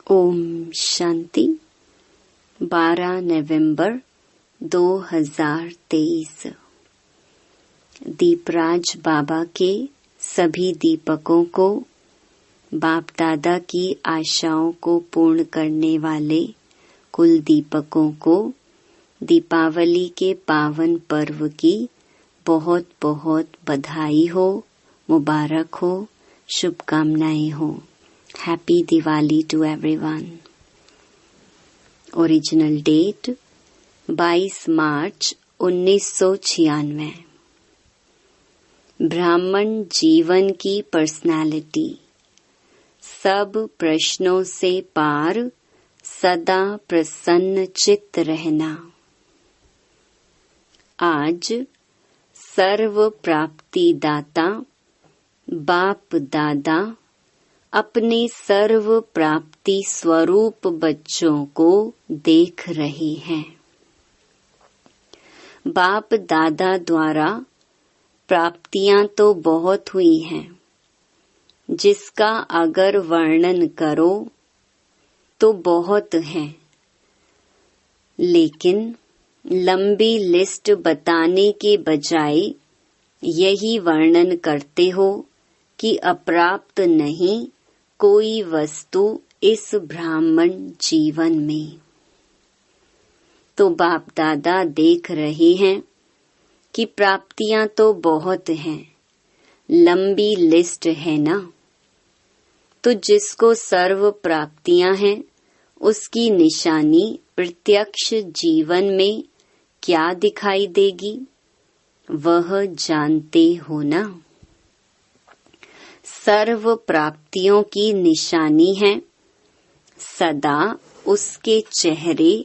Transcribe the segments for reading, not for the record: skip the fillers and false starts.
ओम शांति। 12 नवंबर 2023। दीपराज बाबा के सभी दीपकों को, बाप दादा की आशाओं को पूर्ण करने वाले कुल दीपकों को दीपावली के पावन पर्व की बहुत बहुत बधाई हो, मुबारक हो, शुभकामनाएं हो। Happy Diwali to everyone. Original date 22 March 1996। ब्राह्मण जीवन की पर्सनालिटी। सब प्रश्नों से पार, सदा प्रसन्न चित्त रहना। आज सर्व प्राप्ति दाता बाप दादा अपने सर्व प्राप्ति स्वरूप बच्चों को देख रहे हैं। बाप दादा द्वारा प्राप्तियां तो बहुत हुई हैं, जिसका अगर वर्णन करो तो बहुत है, लेकिन लंबी लिस्ट बताने के बजाय यही वर्णन करते हो कि अप्राप्त नहीं कोई वस्तु इस ब्राह्मण जीवन में। तो बाप दादा देख रहे हैं कि प्राप्तियां तो बहुत हैं, लंबी लिस्ट है ना। तो जिसको सर्व प्राप्तियां हैं, उसकी निशानी प्रत्यक्ष जीवन में क्या दिखाई देगी, वह जानते हो ना। सर्व प्राप्तियों की निशानी है सदा उसके चेहरे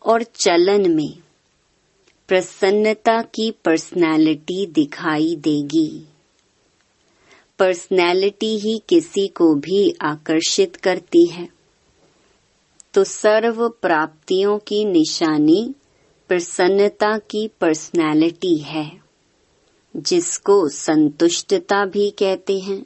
और चलन में प्रसन्नता की पर्सनालिटी दिखाई देगी। पर्सनालिटी ही किसी को भी आकर्षित करती है। तो सर्व प्राप्तियों की निशानी प्रसन्नता की पर्सनालिटी है, जिसको संतुष्टता भी कहते हैं।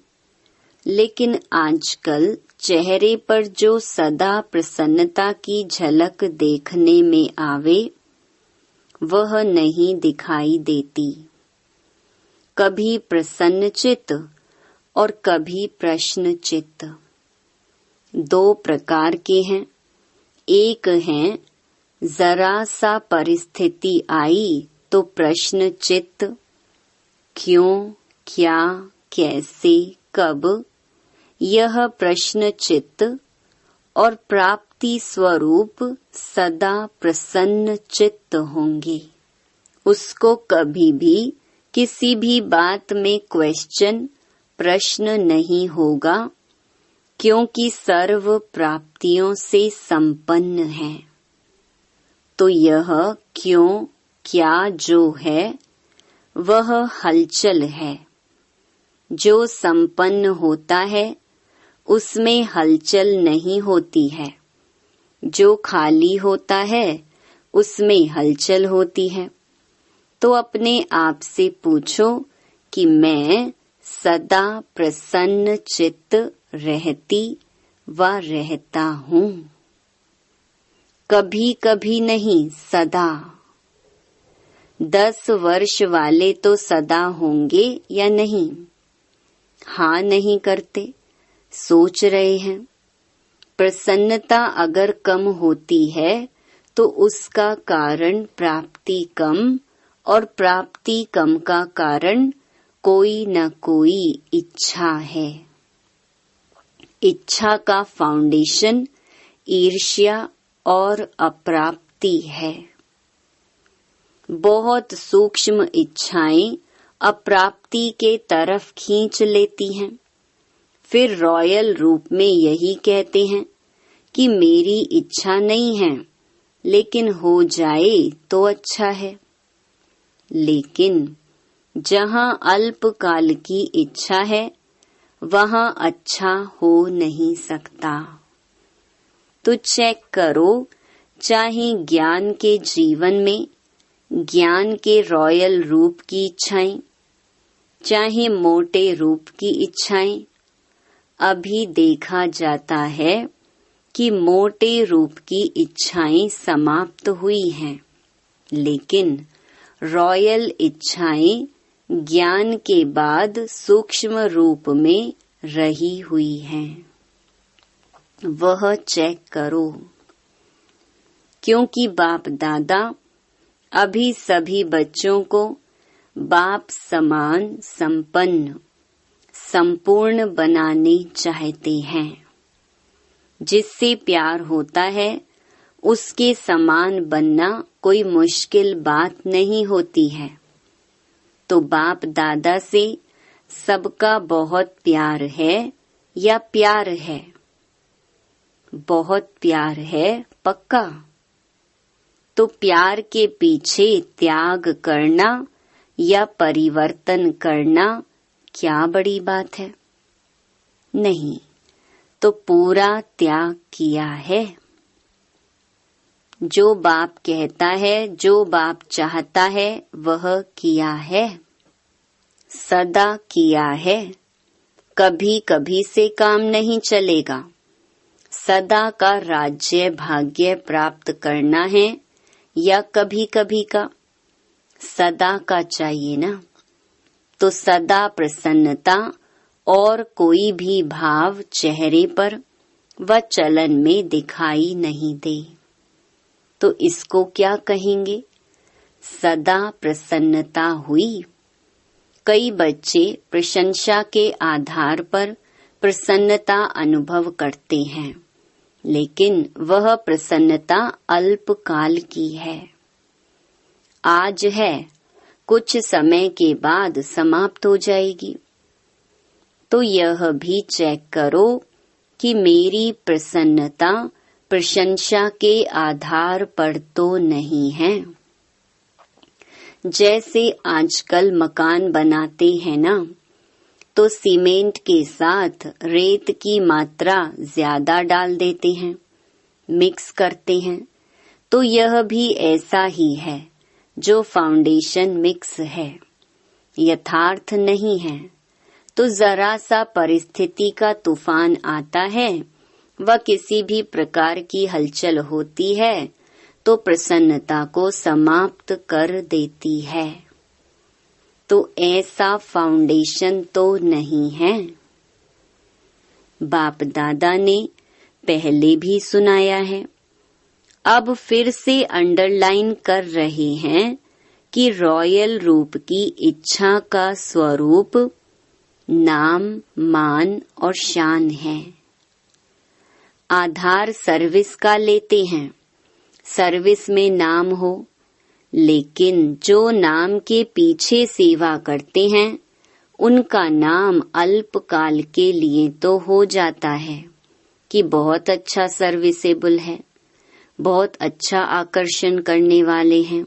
लेकिन आजकल चेहरे पर जो सदा प्रसन्नता की झलक देखने में आवे, वह नहीं दिखाई देती। कभी प्रसन्न चित्त और कभी प्रश्न चित्त, दो प्रकार के हैं। एक है जरा सा परिस्थिति आई तो प्रश्न चित्त, क्यों, क्या, कैसे, कब, यह प्रश्न चित्त। और प्राप्ति स्वरूप सदा प्रसन्न चित्त होंगे। उसको कभी भी किसी भी बात में क्वेश्चन, प्रश्न नहीं होगा, क्योंकि सर्व प्राप्तियों से संपन्न है। तो यह क्यों, क्या जो है, वह हलचल है। जो संपन्न होता है उसमें हलचल नहीं होती है। जो खाली होता है उसमें हलचल होती है। तो अपने आप से पूछो कि मैं सदा प्रसन्न चित्त रहती व रहता हूँ। कभी कभी नहीं, सदा। 10 वर्ष वाले तो सदा होंगे या नहीं? हाँ नहीं करते, सोच रहे हैं। प्रसन्नता अगर कम होती है तो उसका कारण प्राप्ति कम, और प्राप्ति कम का कारण कोई न कोई इच्छा है। इच्छा का फाउंडेशन ईर्ष्या और अप्राप्ति है। बहुत सूक्ष्म इच्छाएं अप्राप्ति के तरफ खींच लेती हैं। फिर रॉयल रूप में यही कहते हैं कि मेरी इच्छा नहीं है, लेकिन हो जाए तो अच्छा है। लेकिन जहाँ अल्पकाल की इच्छा है, वहाँ अच्छा हो नहीं सकता। तो चेक करो, चाहे ज्ञान के जीवन में ज्ञान के रॉयल रूप की इच्छाएं, चाहे मोटे रूप की इच्छाएं, अभी देखा जाता है कि मोटे रूप की इच्छाएं समाप्त हुई हैं, लेकिन रॉयल इच्छाएं ज्ञान के बाद सूक्ष्म रूप में रही हुई हैं। वह चेक करो, क्योंकि बाप दादा अभी सभी बच्चों को बाप समान संपन्न संपूर्ण बनाने चाहते हैं। जिससे प्यार होता है उसके समान बनना कोई मुश्किल बात नहीं होती है। तो बाप दादा से सबका बहुत प्यार है या प्यार है? बहुत प्यार है, पक्का। तो प्यार के पीछे त्याग करना या परिवर्तन करना क्या बड़ी बात है? नहीं, तो पूरा त्याग किया है। जो बाप कहता है, जो बाप चाहता है, वह किया है, सदा किया है। कभी कभी से काम नहीं चलेगा। सदा का राज्य भाग्य प्राप्त करना है या कभी कभी का? सदा का चाहिए ना। तो सदा प्रसन्नता और कोई भी भाव चेहरे पर व चलन में दिखाई नहीं दे, तो इसको क्या कहेंगे? सदा प्रसन्नता हुई। कई बच्चे प्रशंसा के आधार पर प्रसन्नता अनुभव करते हैं, लेकिन वह प्रसन्नता अल्पकाल की है। आज है, कुछ समय के बाद समाप्त हो जाएगी। तो यह भी चेक करो कि मेरी प्रसन्नता प्रशंसा के आधार पर तो नहीं है। जैसे आजकल मकान बनाते हैं ना, तो सीमेंट के साथ रेत की मात्रा ज्यादा डाल देते हैं, मिक्स करते हैं। तो यह भी ऐसा ही है, जो फाउंडेशन मिक्स है, यथार्थ नहीं है। तो जरा सा परिस्थिति का तूफान आता है व किसी भी प्रकार की हलचल होती है तो प्रसन्नता को समाप्त कर देती है। तो ऐसा फाउंडेशन तो नहीं है। बाप दादा ने पहले भी सुनाया है, अब फिर से अंडरलाइन कर रहे हैं कि रॉयल रूप की इच्छा का स्वरूप नाम, मान और शान है। आधार सर्विस का लेते हैं, सर्विस में नाम हो, लेकिन जो नाम के पीछे सेवा करते हैं उनका नाम अल्पकाल के लिए तो हो जाता है कि बहुत अच्छा सर्विसेबल है, बहुत अच्छा आकर्षण करने वाले हैं,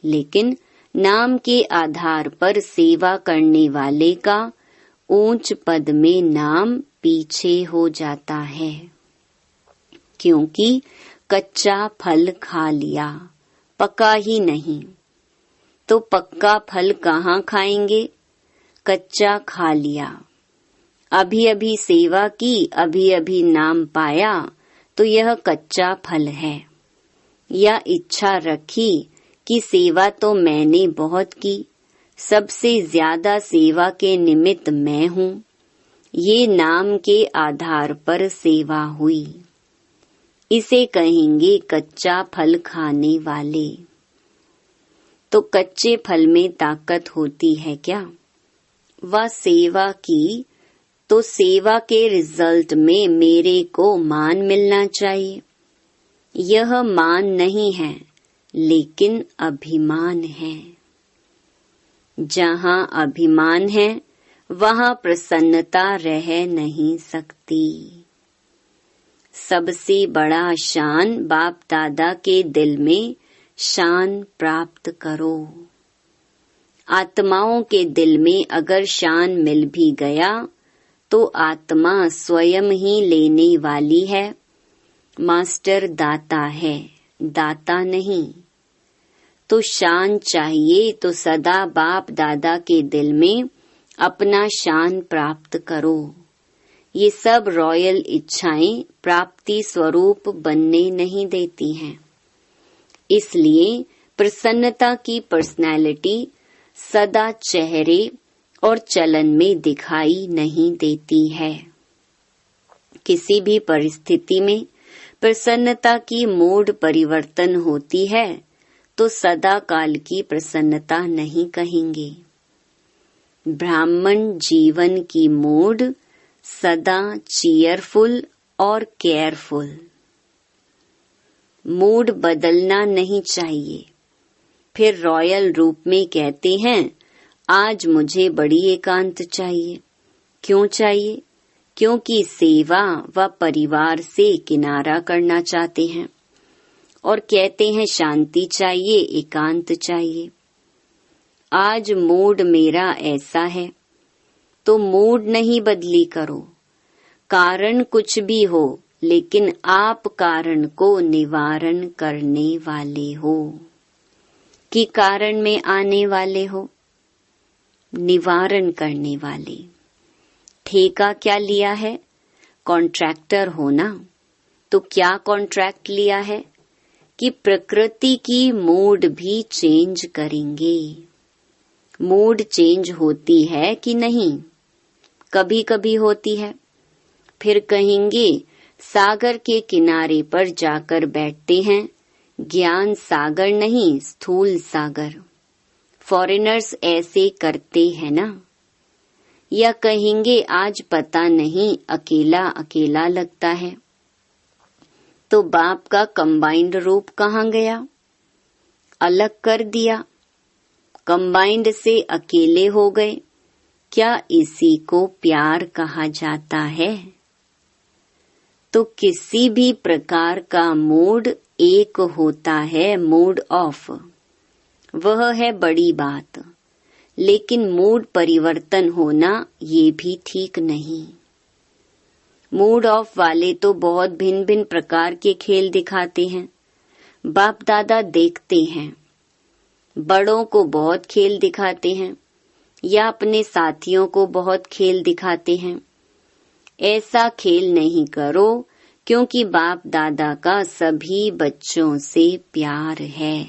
लेकिन नाम के आधार पर सेवा करने वाले का ऊंच पद में नाम पीछे हो जाता है, क्योंकि कच्चा फल खा लिया, पका ही नहीं। तो पक्का फल कहाँ खाएंगे? कच्चा खा लिया। अभी अभी सेवा की, अभी अभी नाम पाया, तो यह कच्चा फल है। या इच्छा रखी कि सेवा तो मैंने बहुत की, सबसे ज्यादा सेवा के निमित्त मैं हूँ, ये नाम के आधार पर सेवा हुई। इसे कहेंगे कच्चा फल खाने वाले। तो कच्चे फल में ताकत होती है क्या? वह सेवा की, तो सेवा के रिजल्ट में मेरे को मान मिलना चाहिए। यह मान नहीं है, लेकिन अभिमान है। जहाँ अभिमान है वहाँ प्रसन्नता रह नहीं सकती। सबसे बड़ा शान बाप दादा के दिल में शान प्राप्त करो। आत्माओं के दिल में अगर शान मिल भी गया तो आत्मा स्वयं ही लेने वाली है। मास्टर दाता है, दाता नहीं। तो शान चाहिए तो सदा बाप दादा के दिल में अपना शान प्राप्त करो। ये सब रॉयल इच्छाएं प्राप्ति स्वरूप बनने नहीं देती हैं। इसलिए प्रसन्नता की पर्सनैलिटी सदा चेहरे और चलन में दिखाई नहीं देती है। किसी भी परिस्थिति में प्रसन्नता की मूड परिवर्तन होती है तो सदा काल की प्रसन्नता नहीं कहेंगे। ब्राह्मण जीवन की मूड सदा चीयरफुल और केयरफुल। मूड बदलना नहीं चाहिए। फिर रॉयल रूप में कहते हैं, आज मुझे बड़ी एकांत चाहिए। क्यों चाहिए? क्योंकि सेवा व परिवार से किनारा करना चाहते हैं और कहते हैं शांति चाहिए, एकांत चाहिए। आज मूड मेरा ऐसा है तो मूड नहीं बदली करो। कारण कुछ भी हो, लेकिन आप कारण को निवारण करने वाले हो कि कारण में आने वाले हो, निवारण करने वाले। ठेका क्या लिया है? कॉन्ट्रैक्टर हो ना, तो क्या कॉन्ट्रैक्ट लिया है कि प्रकृति की मूड भी चेंज करेंगे। मूड चेंज होती है कि नहीं? कभी कभी होती है। फिर कहेंगे सागर के किनारे पर जाकर बैठते हैं, ज्ञान सागर नहीं, स्थूल सागर। फॉरेनर्स ऐसे करते हैं ना। या कहेंगे आज पता नहीं अकेला अकेला लगता है, तो बाप का कंबाइंड रूप कहाँ गया? अलग कर दिया, कंबाइंड से अकेले हो गए। क्या इसी को प्यार कहा जाता है? तो किसी भी प्रकार का मूड एक होता है, मूड ऑफ, वह है बड़ी बात। लेकिन मूड परिवर्तन होना ये भी ठीक नहीं। मूड ऑफ वाले तो बहुत भिन्न भिन्न प्रकार के खेल दिखाते हैं। बाप दादा देखते हैं, बड़ों को बहुत खेल दिखाते हैं या अपने साथियों को बहुत खेल दिखाते हैं। ऐसा खेल नहीं करो, क्योंकि बाप दादा का सभी बच्चों से प्यार है।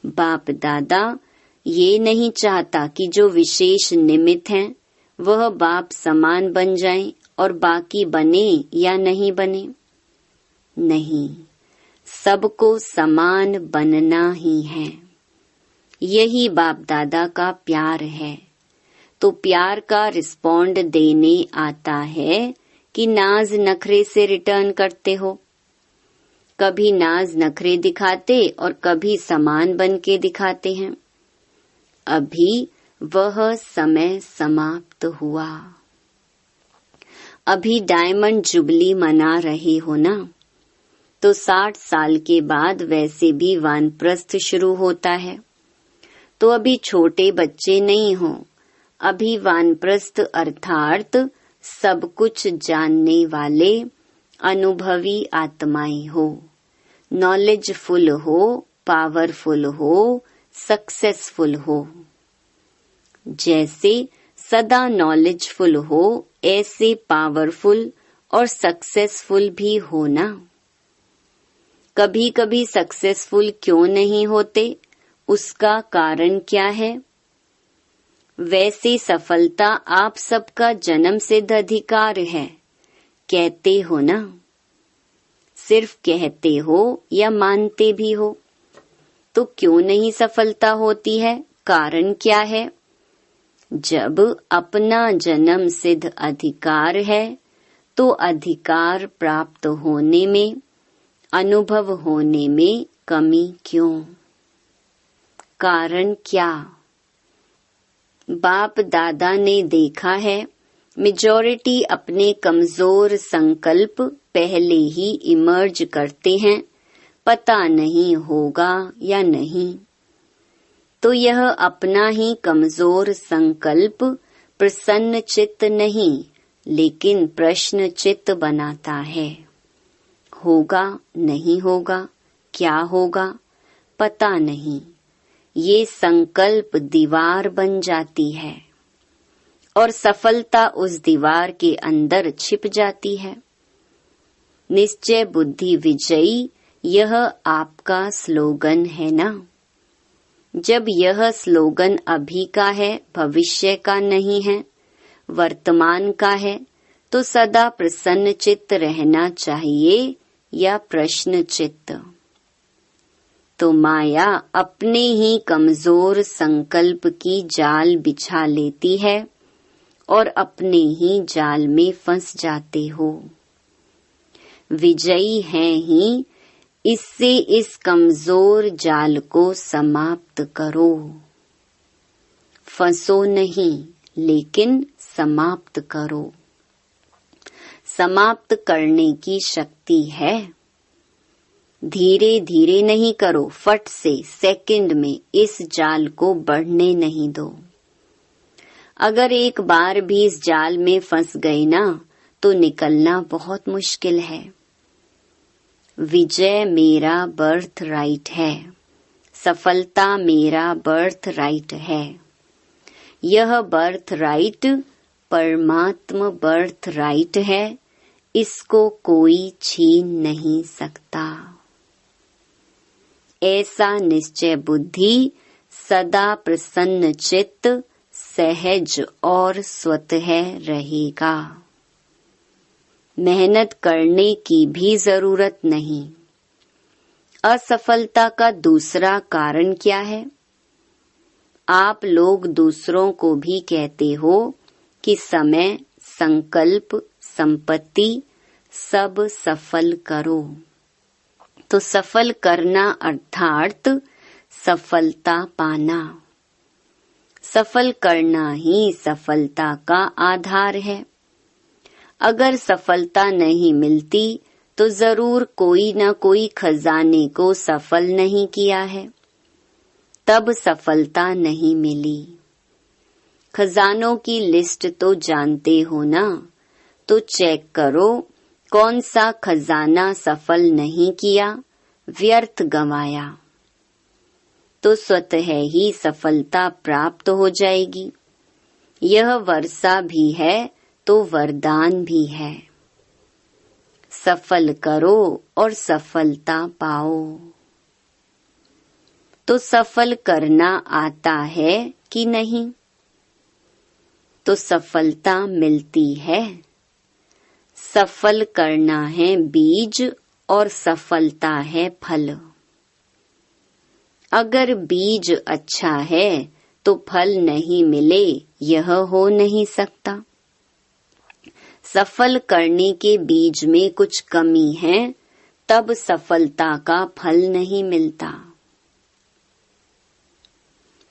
बाप दादा ये नहीं चाहता कि जो विशेष निमित्त हैं वह बाप समान बन जाएं और बाकी बने या नहीं बने। नहीं, सबको समान बनना ही है। यही बाप दादा का प्यार है। तो प्यार का रिस्पॉन्ड देने आता है कि नाज नखरे से रिटर्न करते हो। कभी नाज नखरे दिखाते और कभी समान बन के दिखाते हैं। अभी वह समय समाप्त हुआ। अभी डायमंड जुबली मना रहे हो ना, तो 60 साल के बाद वैसे भी वानप्रस्थ शुरू होता है। तो अभी छोटे बच्चे नहीं हो, अभी वानप्रस्थ अर्थात सब कुछ जानने वाले अनुभवी आत्माएं हो, नॉलेजफुल हो, पावरफुल हो, सक्सेसफुल हो। जैसे सदा नॉलेजफुल हो, ऐसे पावरफुल और सक्सेसफुल भी हो ना। कभी कभी सक्सेसफुल क्यों नहीं होते, उसका कारण क्या है? वैसे सफलता आप सबका जन्म सिद्ध अधिकार है, कहते हो ना। सिर्फ कहते हो या मानते भी हो, तो क्यों नहीं सफलता होती है? कारण क्या है? जब अपना जन्म सिद्ध अधिकार है तो अधिकार प्राप्त होने में, अनुभव होने में कमी क्यों? कारण क्या? बाप दादा ने देखा है मेजॉरिटी अपने कमजोर संकल्प पहले ही इमर्ज करते हैं, पता नहीं होगा या नहीं। तो यह अपना ही कमजोर संकल्प प्रसन्न चित्त नहीं, लेकिन प्रश्न चित्त बनाता है। होगा, नहीं होगा, क्या होगा, पता नहीं। ये संकल्प दीवार बन जाती है और सफलता उस दीवार के अंदर छिप जाती है। निश्चय बुद्धि विजयी, यह आपका स्लोगन है ना? जब यह स्लोगन अभी का है, भविष्य का नहीं है, वर्तमान का है, तो सदा प्रसन्न चित्त रहना चाहिए या प्रश्न चित्त? तो माया अपने ही कमजोर संकल्प की जाल बिछा लेती है और अपने ही जाल में फंस जाते हो। विजयी हैं ही, इससे इस कमजोर जाल को समाप्त करो। फंसो नहीं, लेकिन समाप्त करो। समाप्त करने की शक्ति है। धीरे धीरे नहीं करो, फट से सेकंड में इस जाल को बढ़ने नहीं दो। अगर एक बार भी इस जाल में फंस गए ना, तो निकलना बहुत मुश्किल है। विजय मेरा बर्थ राइट है, सफलता मेरा बर्थ राइट है। यह बर्थ राइट परमात्मा बर्थ राइट है, इसको कोई छीन नहीं सकता। ऐसा निश्चय बुद्धि सदा प्रसन्न चित्त, सहज और स्वतः रहेगा। मेहनत करने की भी जरूरत नहीं। असफलता का दूसरा कारण क्या है? आप लोग दूसरों को भी कहते हो कि समय, संकल्प, संपत्ति सब सफल करो। तो सफल करना अर्थात सफलता पाना। सफल करना ही सफलता का आधार है। अगर सफलता नहीं मिलती तो जरूर कोई न कोई खजाने को सफल नहीं किया है, तब सफलता नहीं मिली। खजानों की लिस्ट तो जानते हो ना, तो चेक करो कौन सा खजाना सफल नहीं किया, व्यर्थ गंवाया। तो स्वतः ही सफलता प्राप्त हो जाएगी। यह वर्षा भी है तो वरदान भी है। सफल करो और सफलता पाओ। तो सफल करना आता है कि नहीं? तो सफलता मिलती है। सफल करना है बीज और सफलता है फल। अगर बीज अच्छा है तो फल नहीं मिले, यह हो नहीं सकता। सफल करने के बीज में कुछ कमी है, तब सफलता का फल नहीं मिलता।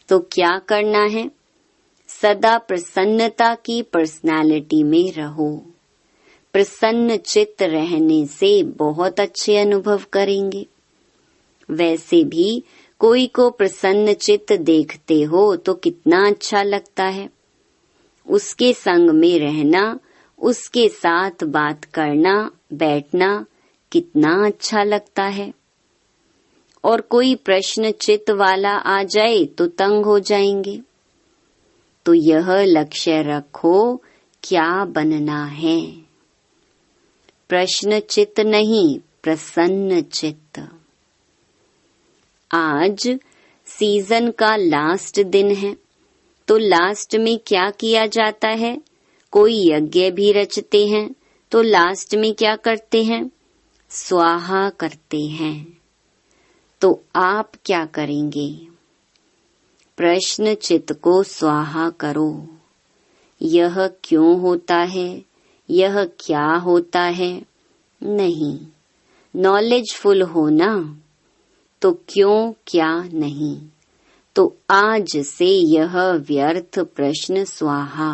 तो क्या करना है? सदा प्रसन्नता की पर्सनालिटी में रहो। प्रसन्न चित्त रहने से बहुत अच्छे अनुभव करेंगे। वैसे भी कोई को प्रसन्न चित्त देखते हो तो कितना अच्छा लगता है। उसके संग में रहना, उसके साथ बात करना, बैठना कितना अच्छा लगता है। और कोई प्रश्न चित्त वाला आ जाए तो तंग हो जाएंगे। तो यह लक्ष्य रखो, क्या बनना है? प्रश्न चित्त नहीं, प्रसन्न चित्त। आज सीजन का लास्ट दिन है, तो लास्ट में क्या किया जाता है? कोई यज्ञ भी रचते हैं, तो लास्ट में क्या करते हैं? स्वाहा करते हैं। तो आप क्या करेंगे? प्रश्न चित्त को स्वाहा करो। यह क्यों होता है? यह क्या होता है? नहीं, नॉलेजफुल हो ना, तो क्यों क्या नहीं। तो आज से यह व्यर्थ प्रश्न स्वाहा।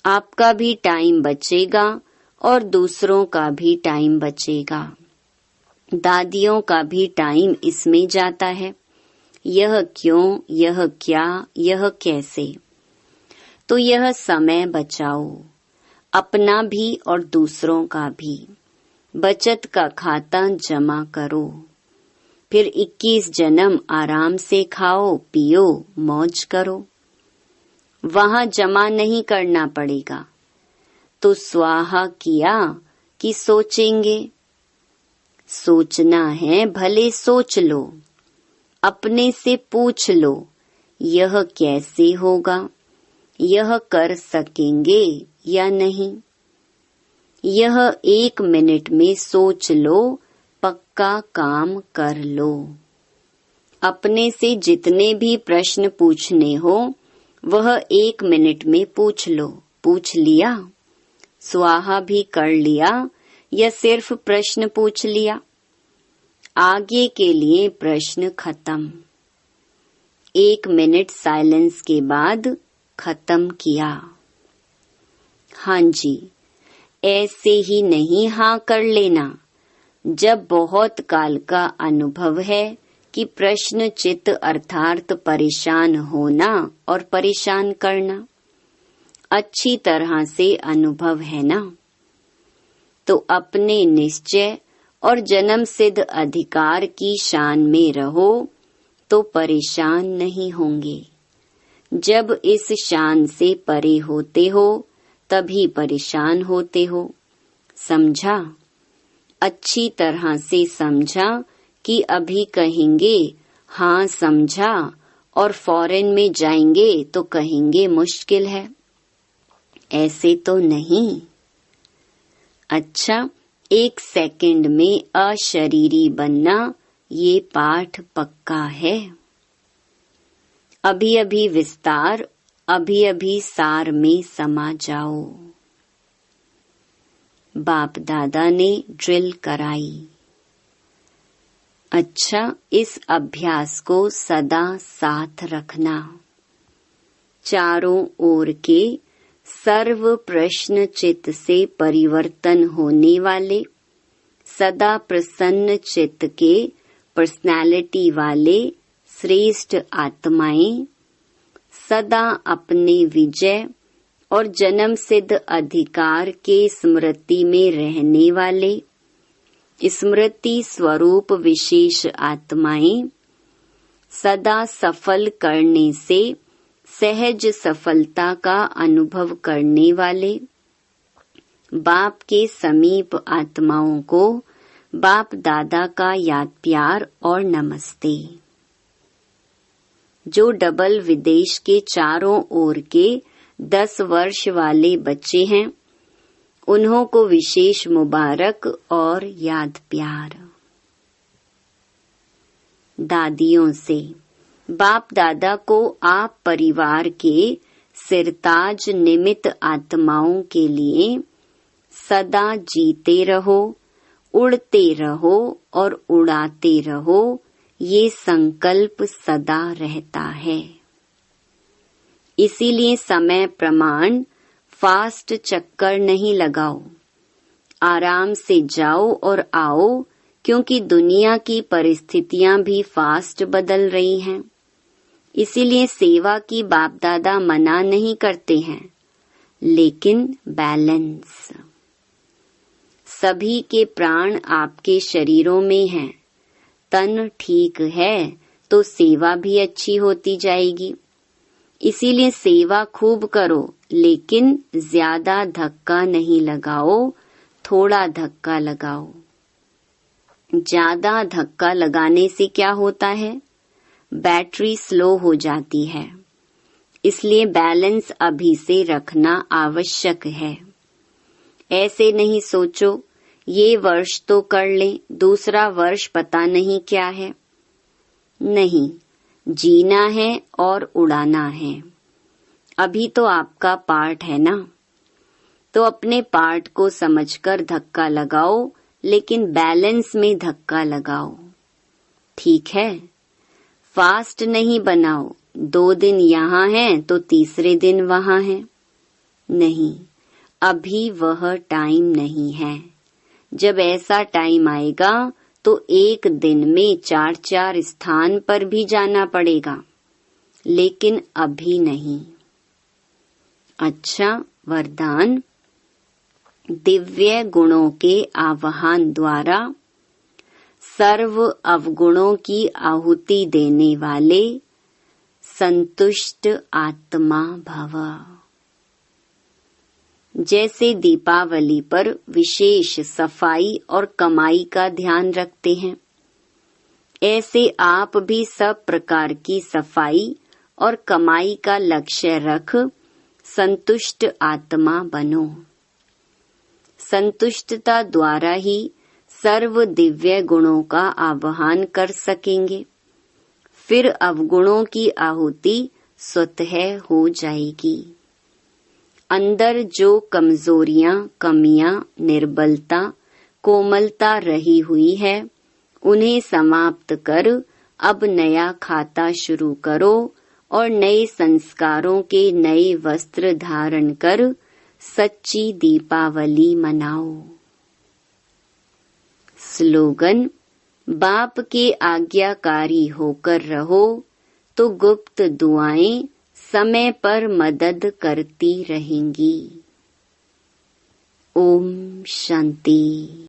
आपका भी टाइम बचेगा और दूसरों का भी टाइम बचेगा। दादियों का भी टाइम इसमें जाता है। यह क्यों, यह क्या, यह कैसे। तो यह समय बचाओ, अपना भी और दूसरों का भी। बचत का खाता जमा करो। फिर 21 जन्म आराम से खाओ, पियो, मौज करो। वहां जमा नहीं करना पड़ेगा। तो स्वाहा किया कि सोचेंगे? सोचना है, भले सोच लो, अपने से पूछ लो, यह कैसे होगा, यह कर सकेंगे या नहीं। यह 1 मिनट में सोच लो, पक्का काम कर लो। अपने से जितने भी प्रश्न पूछने हो वह 1 मिनट में पूछ लो। पूछ लिया? स्वाहा भी कर लिया या सिर्फ प्रश्न पूछ लिया? आगे के लिए प्रश्न खत्म। 1 मिनट साइलेंस के बाद खत्म किया। हाँ जी, ऐसे ही नहीं हाँ कर लेना। जब बहुत काल का अनुभव है कि प्रश्न चित्त अर्थात परेशान होना और परेशान करना अच्छी तरह से अनुभव है ना, तो अपने निश्चय और जन्म सिद्ध अधिकार की शान में रहो तो परेशान नहीं होंगे। जब इस शान से परे होते हो तभी परेशान होते हो। समझा? अच्छी तरह से समझा कि अभी कहेंगे हाँ समझा और फौरन में जाएंगे तो कहेंगे मुश्किल है। ऐसे तो नहीं। अच्छा, 1 सेकंड में अशरीरी बनना ये पाठ पक्का है। अभी अभी विस्तार, अभी अभी सार में समा जाओ। बाप दादा ने ड्रिल कराई। अच्छा, इस अभ्यास को सदा साथ रखना। चारों ओर के सर्व प्रश्न चित्त से परिवर्तन होने वाले, सदा प्रसन्न चित्त के पर्सनालिटी वाले श्रेष्ठ आत्माएं, सदा अपने विजय और जन्म सिद्ध अधिकार के स्मृति में रहने वाले स्मृति स्वरूप विशेष आत्माएं, सदा सफल करने से सहज सफलता का अनुभव करने वाले बाप के समीप आत्माओं को बाप दादा का याद प्यार और नमस्ते। जो डबल विदेश के चारों ओर के 10 वर्ष वाले बच्चे हैं, उन्हों को विशेष मुबारक और याद प्यार। दादियों से बाप दादा को आप परिवार के सिरताज निमित्त आत्माओं के लिए सदा जीते रहो, उड़ते रहो और उड़ाते रहो, ये संकल्प सदा रहता है। इसीलिए समय प्रमाण फास्ट चक्कर नहीं लगाओ, आराम से जाओ और आओ, क्योंकि दुनिया की परिस्थितियां भी फास्ट बदल रही हैं। इसीलिए सेवा की बाप दादा मना नहीं करते हैं, लेकिन बैलेंस। सभी के प्राण आपके शरीरों में हैं। तन ठीक है तो सेवा भी अच्छी होती जाएगी। इसीलिए सेवा खूब करो, लेकिन ज्यादा धक्का नहीं लगाओ, थोड़ा धक्का लगाओ। ज्यादा धक्का लगाने से क्या होता है? बैटरी स्लो हो जाती है। इसलिए बैलेंस अभी से रखना आवश्यक है। ऐसे नहीं सोचो ये वर्ष तो कर लें, दूसरा वर्ष पता नहीं क्या है। नहीं, जीना है और उड़ाना है। अभी तो आपका पार्ट है ना, तो अपने पार्ट को समझकर धक्का लगाओ, लेकिन बैलेंस में धक्का लगाओ। ठीक है? फास्ट नहीं बनाओ, 2 दिन यहाँ हैं तो तीसरे दिन वहाँ हैं। नहीं, अभी वह टाइम नहीं है। जब ऐसा टाइम आएगा तो एक दिन में 4-4 स्थान पर भी जाना पड़ेगा, लेकिन अभी नहीं। अच्छा, वरदान। दिव्य गुणों के आवाहन द्वारा सर्व अवगुणों की आहुति देने वाले संतुष्ट आत्मा भव। जैसे दीपावली पर विशेष सफाई और कमाई का ध्यान रखते हैं, ऐसे आप भी सब प्रकार की सफाई और कमाई का लक्ष्य रख संतुष्ट आत्मा बनो। संतुष्टता द्वारा ही सर्व दिव्य गुणों का आवाहन कर सकेंगे। फिर अवगुणों की आहुति स्वतः हो जाएगी। अंदर जो कमजोरियां, कमियां, निर्बलता, कोमलता रही हुई है, उन्हें समाप्त कर अब नया खाता शुरू करो और नए संस्कारों के नए वस्त्र धारण कर सच्ची दीपावली मनाओ। स्लोगन: बाप के आज्ञाकारी होकर रहो तो गुप्त दुआएं समय पर मदद करती रहेंगी। ओम शांति।